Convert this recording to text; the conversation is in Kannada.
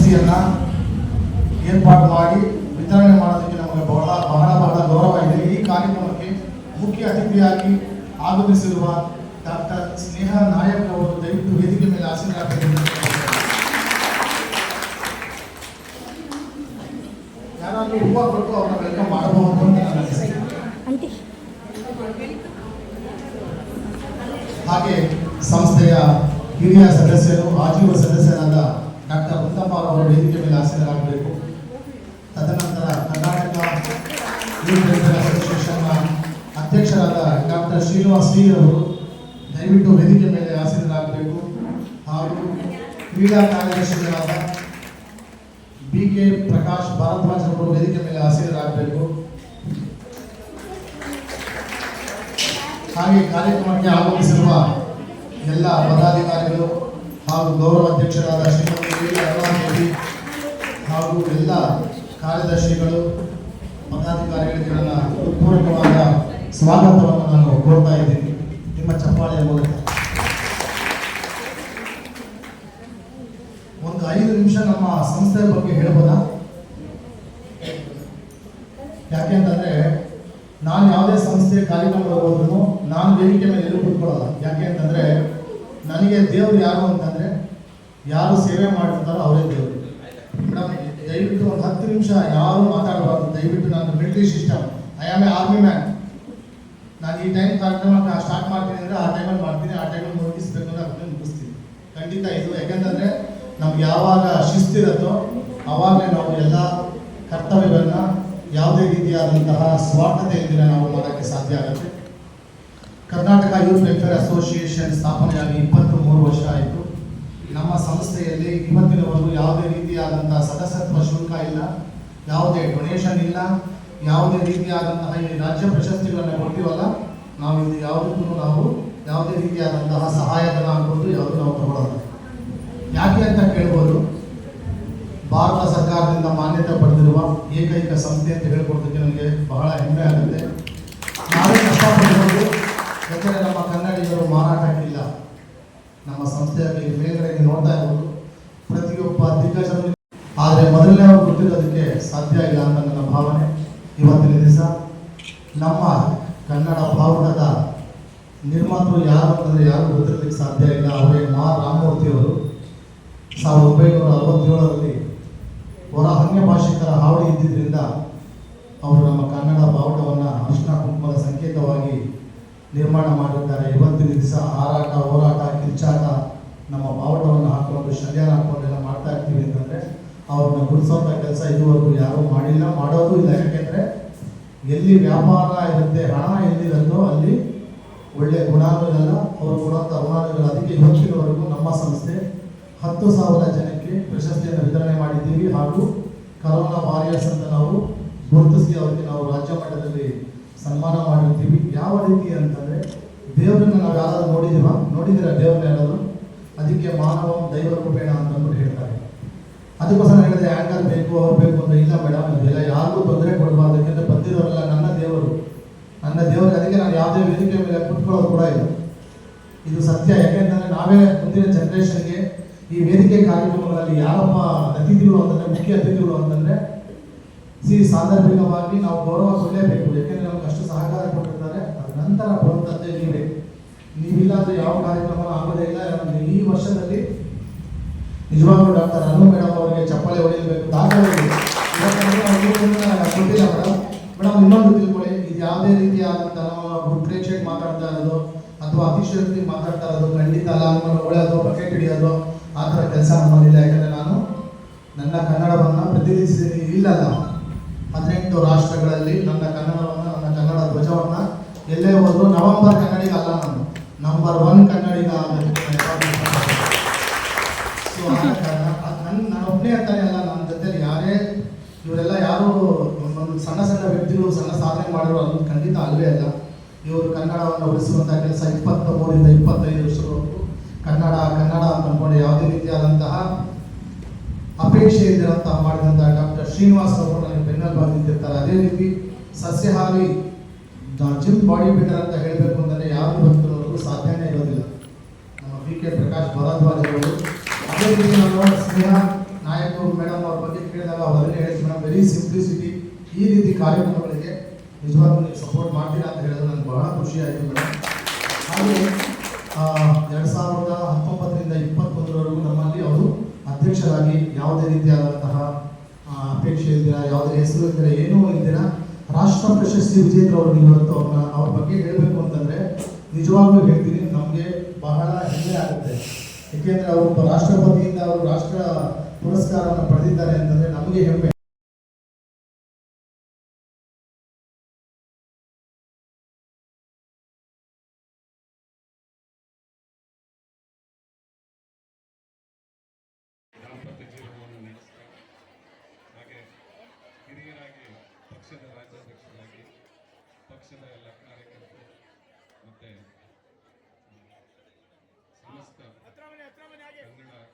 ಪ್ರಶಸ್ತಿಯನ್ನು ಏರ್ಪಾಡು ಮಾಡಿ ವಿತರಣೆ ಮಾಡೋದಕ್ಕೆ ನಮಗೆ ಬಹಳ ಗೌರವ ಇದೆ. ಈ ಕಾರ್ಯಕ್ರಮಕ್ಕೆ ಮುಖ್ಯ ಅತಿಥಿಯಾಗಿ ಆಗಮಿಸಿರುವ ಡಾಕ್ಟರ್ ಸ್ನೇಹ ನಾಯಕ್ ಅವರು ದಯವಿಟ್ಟು ವೇದಿಕೆ ಮೇಲೆ ಆಸೀನರಾಗಬೇಕು. ಯಾರಾದರೂ ಹೂವು ಕೊಟ್ಟು ಅವ್ರನ್ನ ವೆಲ್ಕಮ್ ಮಾಡಬಹುದು ಅಂತ ನನ್ನ ಅನಿಸಿಕೆ. ಹಾಗೆ ಸಂಸ್ಥೆಯ ಹಿರಿಯ ಸದಸ್ಯರು, ಆಜೀವ ಸದಸ್ಯರಾದ ಡಾಕ್ಟರ್ ಉತ್ತಪ್ಪ ಅವರು ವೇದಿಕೆ ಮೇಲೆ ಆಸೀನರಾಗಬೇಕು. ತದನಂತರ ಕರ್ನಾಟಕ ಯೂತ್ ವೆಲ್ಫೇರ್ ಅಸೋಸಿಯೇಷನ್ನ ಅಧ್ಯಕ್ಷರಾದ ಡಾಕ್ಟರ್ ಶ್ರೀನಿವಾಸ್ ಟಿ ಅವರು ದಯವಿಟ್ಟು ವೇದಿಕೆ ಮೇಲೆ ಆಸೀನರಾಗಬೇಕು. ಹಾಗೂ ಕ್ರೀಡಾ ಕಾರ್ಯದರ್ಶಿಗಳಾದ BK ಪ್ರಕಾಶ್ ಭಾರದ್ವಾಜ್ ಅವರು ವೇದಿಕೆ ಮೇಲೆ ಆಸೀನರಾಗಬೇಕು. ಹಾಗೆ ಕಾರ್ಯಕ್ರಮಕ್ಕೆ ಆಗಮಿಸಿರುವ ಎಲ್ಲ ಪದಾಧಿಕಾರಿಗಳು ಹಾಗೂ ಗೌರವ ಅಧ್ಯಕ್ಷರಾದ ಶ್ರೀಮತಿ ದೇವಿ ಹಾಗೂ ಎಲ್ಲ ಕಾರ್ಯದರ್ಶಿಗಳು, ಪದಾಧಿಕಾರಿಗಳಿಗೆ ನನ್ನ ಹೃತ್ಪೂರ್ವಕವಾದ ಸ್ವಾಗತವನ್ನು ನಾನು ಕೋರ್ತಾ ಇದ್ದೀನಿ ನಿಮ್ಮ ಚಪ್ಪಾಳೆಯ ಮೂಲಕ. ಒಂದು 5 ನಿಮಿಷ ನಮ್ಮ ಸಂಸ್ಥೆಯ ಬಗ್ಗೆ ಹೇಳ್ಬೋದಾ? ಯಾಕೆಂತಂದ್ರೆ ನಾನು ಯಾವುದೇ ಸಂಸ್ಥೆ ಕಾರ್ಯಕ್ರಮ ಹೋದ್ರೂ ನಾನು ವೇದಿಕೆ ಮೇಲೆ ಎಲ್ಲೂ ಕೂತ್ಕೊಳ್ಳಲ್ಲ. ಯಾಕೆ ಅಂತಂದ್ರೆ ನನಗೆ ದೇವರು ಯಾರು ಅಂತಂದ್ರೆ ಯಾರು ಸೇವೆ ಮಾಡಿರ್ತಾರೋ ಅವರೇ ದೇವರು. ಮೇಡಮ್ ದಯವಿಟ್ಟು ಒಂದು 10 ನಿಮಿಷ ಯಾರು ಮಾತಾಡಬಾರ್ದು. ದಯವಿಟ್ಟು ನಾನು military system, I am A army man. ನಾನು ಈ ಟೈಮ್ ಕಾರ್ಯಕ್ರಮ ಸ್ಟಾರ್ಟ್ ಮಾಡ್ತೀನಿ ಅಂದರೆ ಆ ಟೈಮಲ್ಲಿ ಮಾಡ್ತೀನಿ, ಆ ಟೈಮಲ್ಲಿ ಮುಗಿಸ್ಬೇಕು ಅಂದರೆ ಅದನ್ನ ಮುಗಿಸ್ತೀನಿ. ಖಂಡಿತ ಇದು ಯಾಕೆಂತಂದರೆ ನಮ್ಗೆ ಯಾವಾಗ ಶಿಸ್ತಿರುತ್ತೋ ಆವಾಗಲೇ ನಾವು ಎಲ್ಲ ಕರ್ತವ್ಯಗಳನ್ನ ಯಾವುದೇ ರೀತಿಯಾದಂತಹ ಸ್ವಾರ್ಥತೆ ಇಲ್ಲದೆ ನಾವು ಮಾಡೋಕ್ಕೆ ಸಾಧ್ಯ ಆಗುತ್ತೆ. ಕರ್ನಾಟಕ ಯೂತ್ ವೆಲ್ಫೇರ್ ಅಸೋಸಿಯೇಷನ್ ಸ್ಥಾಪನೆಯಾಗಿ 23 ವರ್ಷ ಆಯಿತು. ನಮ್ಮ ಸಂಸ್ಥೆಯಲ್ಲಿ ಇವತ್ತಿನವರೆಗೂ ಯಾವುದೇ ರೀತಿಯಾದಂತಹ ಸದಸ್ಯತ್ವ ಶುಲ್ಕ ಇಲ್ಲ, ಯಾವುದೇ ಡೊನೇಷನ್ ಇಲ್ಲ, ಯಾವುದೇ ರೀತಿಯಾದಂತಹ ಈ ರಾಜ್ಯ ಪ್ರಶಸ್ತಿಗಳನ್ನು ಕೊಡ್ತೀವಲ್ಲ, ನಾವು ಇದು ಯಾವುದಕ್ಕೂ ನಾವು ಯಾವುದೇ ರೀತಿಯಾದಂತಹ ಸಹಾಯಧನ ಆಗ್ಬೋದು ಯಾವುದು ನಾವು ತಗೊಳ್ಳೋದು. ಯಾಕೆ ಅಂತ ಕೇಳ್ಬೋದು. ಭಾರತ ಸರ್ಕಾರದಿಂದ ಮಾನ್ಯತೆ ಪಡೆದಿರುವ ಏಕೈಕ ಸಂಸ್ಥೆ ಅಂತ ಹೇಳ್ಕೊಡೋದಕ್ಕೆ ನನಗೆ ಬಹಳ ಹೆಮ್ಮೆ ಆಗುತ್ತೆ. ನಾವೇ ಕಷ್ಟಪಡ್ಬೋದು, ಯಾಕಂದರೆ ನಮ್ಮ ಕನ್ನಡಿಗರು ಮಾರಾಟಕ್ಕಿಲ್ಲ. ನಮ್ಮ ಸಂಸ್ಥೆಯಾಗಿ ಮೇಲ್ಗಡೆ ನೋಡ್ತಾ ಇರ್ಬೋದು, ಪ್ರತಿಯೊಬ್ಬ ದಿಗ್ಗಜರು, ಆದರೆ ಮೊದಲನೇ ಅವರು ಗೊತ್ತಿರೋದಕ್ಕೆ ಸಾಧ್ಯ ಇಲ್ಲ ಅಂತ ನನ್ನ ಭಾವನೆ. ಇವತ್ತಿನ ದಿವಸ ನಮ್ಮ ಕನ್ನಡ ಬಾವುಟದ ನಿರ್ಮಾತೃ ಯಾರು ಅಂತಂದರೆ ಯಾರು ಗೊತ್ತಿರೋದಕ್ಕೆ ಸಾಧ್ಯ ಇಲ್ಲ. ಅವರೇ ರಾಮಮೂರ್ತಿಯವರು 1967ರಲ್ಲಿ ಹೊರ ಅನ್ಯ ಭಾಷಿಕರ ಹಾವಳಿ ಇದ್ದಿದ್ದರಿಂದ ಅವರು ನಮ್ಮ ಕನ್ನಡ ಬಾವುಟವನ್ನು ಅರಿಶಿನ ಕುಂಕುಮದ ಸಂಕೇತವಾಗಿ ನಿರ್ಮಾಣ ಮಾಡಿದ್ದಾರೆ. ಇವತ್ತಿನ ದಿವಸ ಹಾರಾಟ, ಹೋರಾಟ, ಕಿರ್ಚಾಟ, ನಮ್ಮ ಬಾವುಟವನ್ನು ಹಾಕೊಂಡು ಶಲ್ಯಾನ ಹಾಕೊಂಡೆಲ್ಲ ಮಾಡ್ತಾ ಇರ್ತೀವಿ ಅಂತಂದರೆ ಅವ್ರನ್ನ ಗುರುಸೋಂಥ ಕೆಲಸ ಇದುವರೆಗೂ ಯಾರೂ ಮಾಡಿಲ್ಲ, ಮಾಡೋದು ಇಲ್ಲ. ಯಾಕೆಂದರೆ ಎಲ್ಲಿ ವ್ಯಾಪಾರ ಇರುತ್ತೆ, ಹಣ ಎಲ್ಲಿರುತ್ತೋ ಅಲ್ಲಿ ಒಳ್ಳೆಯ ಗುಣಾನು ಇರಲ್ಲ, ಅವರು ಕೊಡುವಂಥ ಋಣಾನು ಇರಲ್ಲ. ಅದಕ್ಕೆ ಇವತ್ತಿನವರೆಗೂ ನಮ್ಮ ಸಂಸ್ಥೆ 10,000 ಜನಕ್ಕೆ ಪ್ರಶಸ್ತಿಯನ್ನು ವಿತರಣೆ ಮಾಡಿದ್ದೀವಿ. ಹಾಗೂ ಕರೋನಾ ವಾರಿಯರ್ಸ್ ಅಂತ ನಾವು ಗುರುತಿಸಿ ಅವರಿಗೆ ನಾವು ರಾಜ್ಯ ಮಟ್ಟದಲ್ಲಿ ಸನ್ಮಾನ ಮಾಡಿರ್ತೀವಿ. ಯಾವ ರೀತಿ ಅಂತಂದರೆ ದೇವರನ್ನು ನಾವು ಯಾರಾದರೂ ನೋಡಿದ್ದೀರಾ ದೇವ್ರನ್ನ ಯಾರಾದರೂ? ಅದಕ್ಕೆ ಮಾನವ ದೈವ ರೂಪೇಣ ಅಂತಂದ್ಬಿಟ್ಟು ಹೇಳ್ತಾರೆ. ಅದಕ್ಕೋಸ್ಕರ ಹೇಳಿದ್ರೆ ಆ್ಯಂಕರ್ ಬೇಕು ಅವ್ರು ಬೇಕು ಅಂತ ಇಲ್ಲ ಮೇಡಮ್, ಇದೆಲ್ಲ ಯಾರಿಗೂ ತೊಂದರೆ ಕೊಡಬಾರ್ದು. ಯಾಕೆಂದರೆ ಬಂದಿರೋರೆಲ್ಲ ನನ್ನ ದೇವರು. ಅದಕ್ಕೆ ನಾನು ಯಾವುದೇ ವೇದಿಕೆ ಮೇಲೆ ಕುತ್ಕೊಳ್ಳೋದು ಕೂಡ ಇಲ್ಲ. ಇದು ಸತ್ಯ. ಯಾಕೆಂತಂದರೆ ನಾವೇ ಮುಂದಿನ ಜನ್ರೇಷನ್ಗೆ ಈ ವೇದಿಕೆ ಕಾರ್ಯಕ್ರಮಗಳಲ್ಲಿ ಯಾರಪ್ಪ ಅತಿಥಿಗಳು ಅಂತಂದರೆ, ಮುಖ್ಯ ಅತಿಥಿಗಳು ಅಂತಂದರೆ ಸಾಂದರ್ಭಿಕವಾಗಿ ನಾವು ಗೌರವ ಕೊಡಲೇಬೇಕು. ಯಾಕೆಂದರೆ ನಮ್ಗೆ ಅಷ್ಟು ಸಹಕಾರ ಕೊಟ್ಟಿರ್ತಾರೆ. ಅದ ನಂತರ ಬರುವಂಥದ್ದೇ ನೀವಿಲ್ಲ ಅಂದರೆ ಯಾವ ಕಾರ್ಯಕ್ರಮ ಆಗೋದೇ ಇಲ್ಲ. ಈ ವರ್ಷದಲ್ಲಿ ನಿಜವಾಗ್ಲೂ ಡಾಕ್ಟರ್ ಅನು ಮೇಡಮ್ ಅವರಿಗೆ ಚಪ್ಪಾಳೆ ಹೊಡೆಯಬೇಕು. ದಾಖಲೆ ಕೊಟ್ಟಿಲ್ಲ ಮೇಡಮ್. ಇನ್ನೊಂದು ತಿಳ್ಕೊಳ್ಳಿ, ಇದು ಯಾವುದೇ ರೀತಿಯಾದಂಥ ನಾವು ಪ್ರೇಕ್ಷಕ ಮಾತಾಡ್ತಾ ಇರೋದು ಅಥವಾ ಅತಿಶಯೋಕ್ತಿ ಮಾತಾಡ್ತಾ ಇರೋದು ಖಂಡಿತ ಅಲ್ಲ. ನಮ್ಮನ್ನು ಹೊಳೆಯೋದು, ಬಕೆಟ್ ಹಿಡಿಯೋದು ಆ ಥರ ಕೆಲಸ ನಮ್ಮಲ್ಲಿಲ್ಲ. ಯಾಕಂದರೆ ನಾನು ನನ್ನ ಕನ್ನಡವನ್ನು ಪ್ರತಿನಿಧಿಸಿ ಇಲ್ಲಲ್ಲ 18 ರಾಷ್ಟ್ರಗಳಲ್ಲಿ ನನ್ನ ಕನ್ನಡವನ್ನು, ನನ್ನ ಕನ್ನಡ ಧ್ವಜವನ್ನು ಎಲ್ಲೇ ಹೋದ್ರು ನವಂಬರ್ ಕನ್ನಡಿಗ ಅಲ್ಲ, ನಾನು ನಂಬರ್ 1 ಕನ್ನಡಿಗ ಆಗಬೇಕು. ಸೊ ಆದ ಕಾರಣ ನಾನು ಒಬ್ಬನೇ ಅಂತಾನೆ ಅಲ್ಲ, ನನ್ನ ಜೊತೆಲಿ ಯಾರೇ ಇವರೆಲ್ಲ ಯಾರು ಒಂದು ಸಣ್ಣ ಸಣ್ಣ ವ್ಯಕ್ತಿಗಳು ಸಣ್ಣ ಸಾಧನೆ ಮಾಡಿರೋ ಅದು ಖಂಡಿತ ಅಲ್ವೇ ಅಲ್ಲ. ಇವರು ಕನ್ನಡವನ್ನು ಉಳಿಸುವಂಥ ಕೆಲಸ 23ರಿಂದ 25 ವರ್ಷದವರೆಗೂ ಕನ್ನಡ ಅಂತ ಅಂದ್ಕೊಂಡು ಯಾವುದೇ ರೀತಿಯಾದಂತಹ ಅಪೇಕ್ಷೆ ಇದ್ದಿರಂತಹ ಮಾಡಿದಂಥ ಡಾಕ್ಟರ್ ಶ್ರೀನಿವಾಸ್ ಅವರು ನನಗೆ ಬೆನ್ನೆಲುಬು ನಿಂತಿರ್ತಾರೆ. ಅದೇ ರೀತಿ ಸಸ್ಯಹಾರಿ ಜಿಮ್ ಬಾಡಿ ಬಿಲ್ಡರ್ ಅಂತ ಹೇಳಬೇಕು ಅಂತಂದರೆ ಯಾರು ಭಕ್ತರವರೆಗೂ ಸಾಧ್ಯನೇ ಇರೋದಿಲ್ಲ. ನಮ್ಮ BK ಪ್ರಕಾಶ್ ಭಾರದ್ವಾಜ್ ಅವರು, ಅದೇ ರೀತಿ ನಮ್ಮ ಸ್ನೇಹ ನಾಯಕ್ ಮೇಡಮ್ ಅವ್ರ ಬಗ್ಗೆ ಕೇಳಿದಾಗ ಅವರನ್ನೇ ಹೇಳಿದ್ರು ಮೇಡಮ್, ವೆರಿ ಸಿಂಪ್ಲಿಸಿಟಿ. ಈ ರೀತಿ ಕಾರ್ಯಕ್ರಮಗಳಿಗೆ ನಿಜವಾಗ್ಲೂ ನೀವು ಸಪೋರ್ಟ್ ಮಾಡ್ತೀರಾ ಅಂತ ಹೇಳಿದ್ರೆ ನನಗೆ ಬಹಳ ಖುಷಿ ಆಯಿತು ಮೇಡಮ್. ಹಾಗೆ 2019ರಿಂದ 21ರವರೆಗೂ ನಮ್ಮಲ್ಲಿ ಅವರು ಅಧ್ಯಕ್ಷರಾಗಿ ಯಾವುದೇ ರೀತಿಯಾದಂತಹ ಅಪೇಕ್ಷೆ ಇದ್ದೀರಾ, ಯಾವುದೇ ಹೆಸರು ಇದ್ದೀರಾ, ಏನೂ ಇದ್ದೀರಾ, ರಾಷ್ಟ್ರ ಪ್ರಶಸ್ತಿ ವಿಜೇತರವರು ಇವತ್ತು ಅವ್ರ ಬಗ್ಗೆ ಹೇಳಬೇಕು ಅಂತಂದರೆ ನಿಜವಾಗ್ಲೂ ಹೇಳ್ತೀನಿ, ನಮಗೆ ಬಹಳ ಹೆಮ್ಮೆ ಆಗುತ್ತೆ. ಏಕೆಂದರೆ ಅವರು ರಾಷ್ಟ್ರಪತಿಯಿಂದ ಅವರು ರಾಷ್ಟ್ರ ಪುರಸ್ಕಾರವನ್ನು ಪಡೆದಿದ್ದಾರೆ ಅಂತಂದರೆ ನಮಗೆ ಹೆಮ್ಮೆ. ದಾಂಪತ್ಯ ಜೀವನವನ್ನು ನಡೆಸ್ತಾ ಹಾಗೆ ಹಿರಿಯರಾಗಿ ಪಕ್ಷದ ರಾಜ್ಯಾಧ್ಯಕ್ಷರಾಗಿ ಪಕ್ಷದ ಎಲ್ಲ ಕಾರ್ಯಕರ್ತರು ಮತ್ತು ಸಮಸ್ತ ಕನ್ನಡ